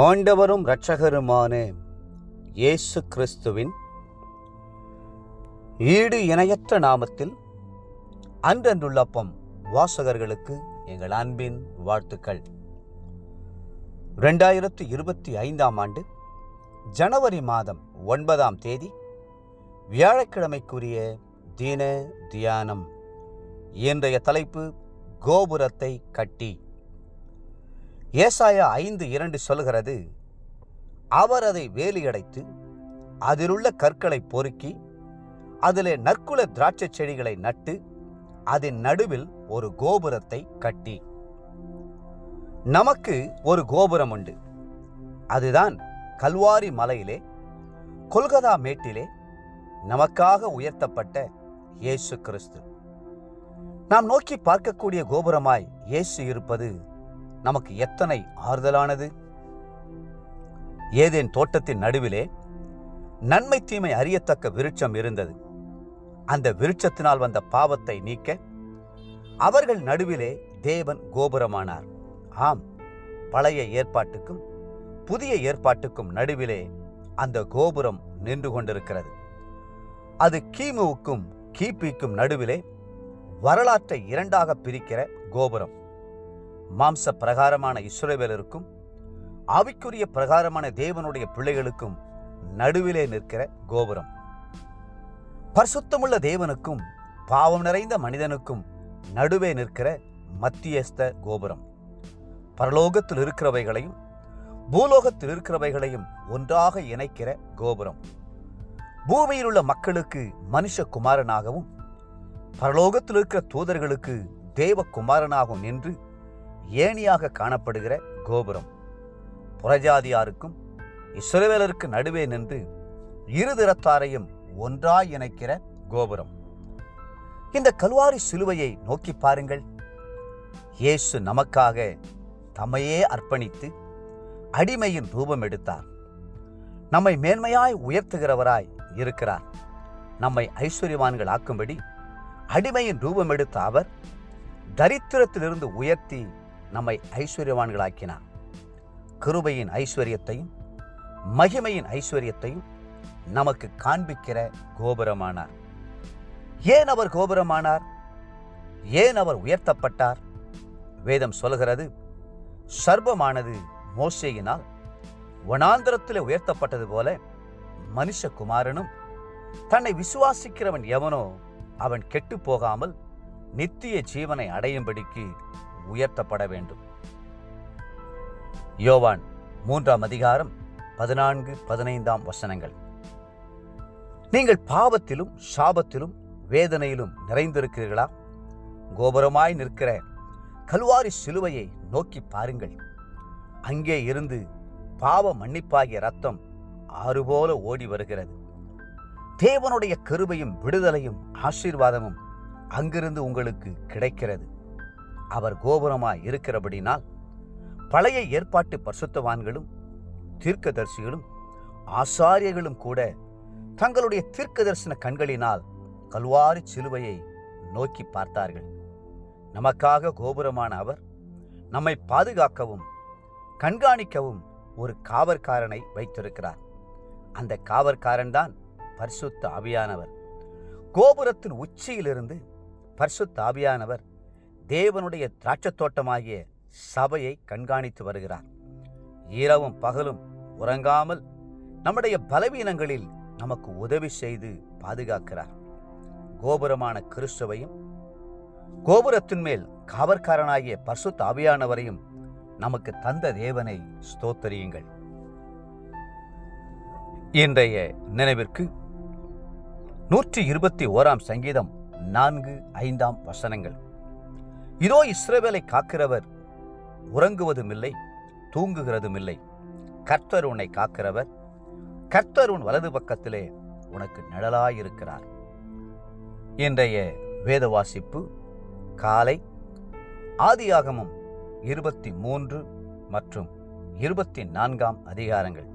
ஆண்டவரும் இரட்சகருமான இயேசு கிறிஸ்துவின் ஈடு இணையற்ற நாமத்தில் அன்றன்றுள்ளப்பம் வாசகர்களுக்கு எங்கள் அன்பின் வாழ்த்துக்கள். 2025 ஆண்டு ஜனவரி மாதம் 9ஆம் தேதி வியாழக்கிழமைக்குரிய தீன தியானம். இன்றைய தலைப்பு கோபுரத்தை கட்டி. ஏசாயா 5:2 சொல்கிறது, அவர் அதை வேலியடைத்து அதிலுள்ள கற்களை பொறுக்கி அதிலே நற்குல திராட்சை செடிகளை நட்டு அதன் நடுவில் ஒரு கோபுரத்தை கட்டி. நமக்கு ஒரு கோபுரம் உண்டு. அதுதான் கல்வாரி மலையிலே கொல்கதா மேட்டிலே நமக்காக உயர்த்தப்பட்ட இயேசு கிறிஸ்து. நாம் நோக்கி பார்க்கக்கூடிய கோபுரமாய் இயேசு இருப்பது நமக்கு எத்தனை ஆறுதலானது. ஏதேன் தோட்டத்தின் நடுவிலே நன்மை தீமை அறியத்தக்க விருட்சம் இருந்தது. அந்த விருட்சத்தினால் வந்த பாவத்தை நீக்க அவர்கள் நடுவிலே தேவன் கோபுரமானார். ஆம், பழைய ஏற்பாட்டுக்கும் புதிய ஏற்பாட்டுக்கும் நடுவிலே அந்த கோபுரம் நின்று கொண்டிருக்கிறது. அது கிமுவுக்கும் கிபிக்கும் நடுவிலே வரலாற்றை இரண்டாக பிரிக்கிற கோபுரம். மாம்ச பிரகாரமான இஸ்ரவேலருக்கும் ஆவிக்குரிய பிரகாரமான தேவனுடைய பிள்ளைகளுக்கும் நடுவிலே நிற்கிற கோபுரம். பரிசுத்தமுள்ள தேவனுக்கும் பாவம் நிறைந்த மனிதனுக்கும் நடுவே நிற்கிற மத்தியஸ்த கோபுரம். பரலோகத்தில் இருக்கிறவைகளையும் பூலோகத்தில் இருக்கிறவைகளையும் ஒன்றாக இணைக்கிற கோபுரம். பூமியில் உள்ள மக்களுக்கு மனுஷகுமாரனாகவும் பரலோகத்தில் இருக்கிற தூதர்களுக்கு தேவகுமாரனாகவும் நின்று ஏணியாக காணப்படுகிற கோபுரம். புறஜாதியாருக்கும் இஸ்ரவேலருக்கு நடுவே நின்று இருதிறத்தாரையும் ஒன்றாய் இணைக்கிற கோபுரம். இந்த கல்வாரி சிலுவையை நோக்கி பாருங்கள். இயேசு நமக்காக தம்மையே அர்ப்பணித்து அடிமையின் ரூபம் எடுத்தார். நம்மை மேன்மையாய் உயர்த்துகிறவராய் இருக்கிறார். நம்மை ஐஸ்வர்யவான்கள் ஆக்கும்படி அடிமையின் ரூபம் எடுத்த அவர் தரித்திரத்திலிருந்து உயர்த்தி நம்மை ஐஸ்வர்யவான்களாக்கினார். கிருபையின் ஐஸ்வர்யத்தையும் மகிமையின் ஐஸ்வர்யத்தையும் நமக்கு காண்பிக்கிற கோபுரமானார். ஏன் அவர் கோபுரமானார்? ஏன் அவர் உயர்த்தப்பட்டார்? வேதம் சொல்கிறது, சர்ப்பமானது மோசேயினால் வனாந்தரத்திலே உயர்த்தப்பட்டது போல மனுஷகுமாரனும் தன்னை விசுவாசிக்கிறவன் எவனோ அவன் கெட்டு போகாமல் நித்திய ஜீவனை அடையும்படிக்கு உயர்த்தப்பட வேண்டும். யோவான் 3ஆம் அதிகாரம் 14-15 வசனங்கள். நீங்கள் பாவத்திலும் சாபத்திலும் வேதனையிலும் நிறைந்திருக்கிறீர்களா? கோபுரமாய் நிற்கிற கல்வாரி சிலுவையை நோக்கி பாருங்கள். அங்கே இருந்து பாவ மன்னிப்பாகிய இரத்தம் ஆறுபோல ஓடி வருகிறது. தேவனுடைய கிருபையும் விடுதலையும் ஆசீர்வாதமும் அங்கிருந்து உங்களுக்கு கிடைக்கிறது. அவர் கோபுரமாய் இருக்கிறபடினால் பழைய ஏற்பாட்டு பரிசுத்தவான்களும் தீர்க்கதரிசிகளும் ஆசாரியர்களும் கூட தங்களுடைய தீர்க்க தரிசன கண்களினால் கல்வாரி சிலுவையை நோக்கி பார்த்தார்கள். நமக்காக கோபுரமான அவர் நம்மை பாதுகாக்கவும் கண்காணிக்கவும் ஒரு காவற்காரனை வைத்திருக்கிறார். அந்த காவற்காரன் தான் பரிசுத்த ஆவியானவர். கோபுரத்தின் உச்சியிலிருந்து பரிசுத்த ஆவியானவர் தேவனுடைய திராட்சத் தோட்டமாகிய சபையை கண்காணித்து வருகிறார். இரவும் பகலும் உறங்காமல் நம்முடைய பலவீனங்களில் நமக்கு உதவி செய்து பாதுகாக்கிறார். கோபுரமான கிறிஸ்துவையும் கோபுரத்தின் மேல் காவற்காரனாகிய பரிசுத்த ஆவியானவரையும் நமக்கு தந்த தேவனை ஸ்தோத்தரியுங்கள். இன்றைய நினைவிற்கு 121ஆம் சங்கீதம் 4-5 வசனங்கள். இதோ இஸ்ரவேலை காக்கிறவர் உறங்குவதுமில்லை தூங்குகிறதுமில்லை. கர்த்தர் உன்னை காக்கிறவர். கர்த்தர் உன் வலது பக்கத்திலே உனக்கு நிழலாயிருக்கிறார். இன்றைய வேத வாசிப்பு காலை ஆதியாகமம் 23 மற்றும் 24ஆம் அதிகாரங்கள்.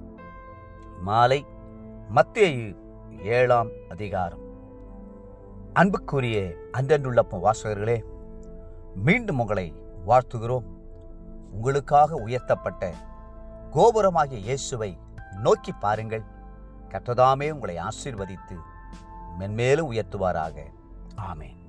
மாலை மத்தேயு 7ஆம் அதிகாரம். அன்புக்குரிய அன்றன்றுள்ளப்பம் வாசகர்களே, மீண்டும் உங்களை வாழ்த்துகிறோம். உங்களுக்காக உயர்த்தப்பட்ட கோபுரமாகிய இயேசுவை நோக்கி பாருங்கள். கர்த்தர் தாமே உங்களை ஆசீர்வதித்து மென்மேலும் உயர்த்துவாராக. ஆமென்.